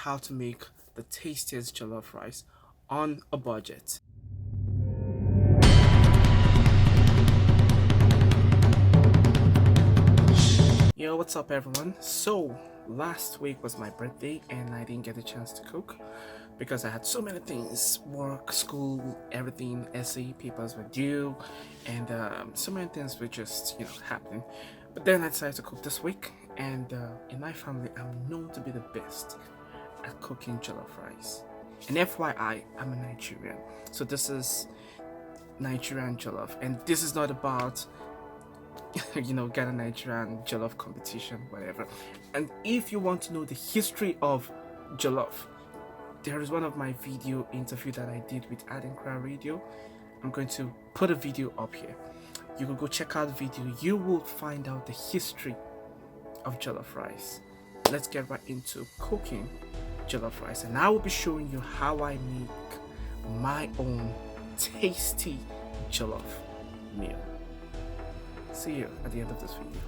how to make the tastiest jollof rice on a budget. Yo, what's up everyone? So last week was my birthday and I didn't get a chance to cook because I had so many things: work, school, everything, essay papers were due, and so many things were just happening. But then I decided to cook this week, and in my family I'm known to be the best at cooking jollof rice. And FYI, I'm a Nigerian, so this is Nigerian jollof, and this is not about get a Nigerian jollof competition, whatever. And if you want to know the history of jollof, there is one of my video interview that I did with Adinkra Radio. I'm going to put a video up here. You can go check out the video. You will find out the history of jollof rice. Let's get right into cooking jollof rice, and I will be showing you how I make my own tasty jollof meal. See you at the end of this video.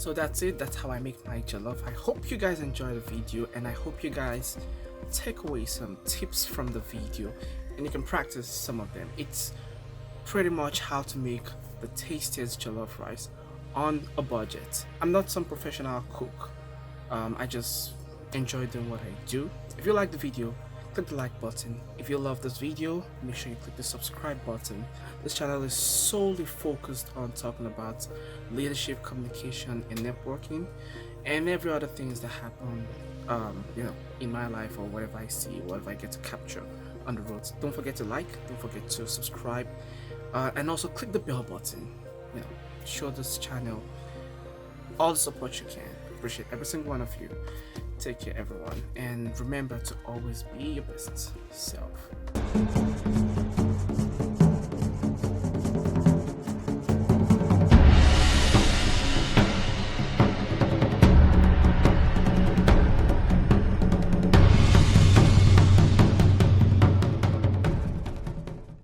So that's it. That's how I make my jollof. I hope you guys enjoy the video, and I hope you guys take away some tips from the video and you can practice some of them. It's pretty much how to make the tastiest jollof rice on a budget. I'm not some professional cook. I just enjoy doing what I do. If you like the video, click the like button. If you love this video, make sure you click the subscribe button. This channel is solely focused on talking about leadership, communication, and networking, and every other things that happen, in my life, or whatever I see, whatever I get to capture on the road. Don't forget to like, don't forget to subscribe, and also click the bell button. Show this channel all the support you can. Appreciate every single one of you. Take care, everyone, and remember to always be your best self.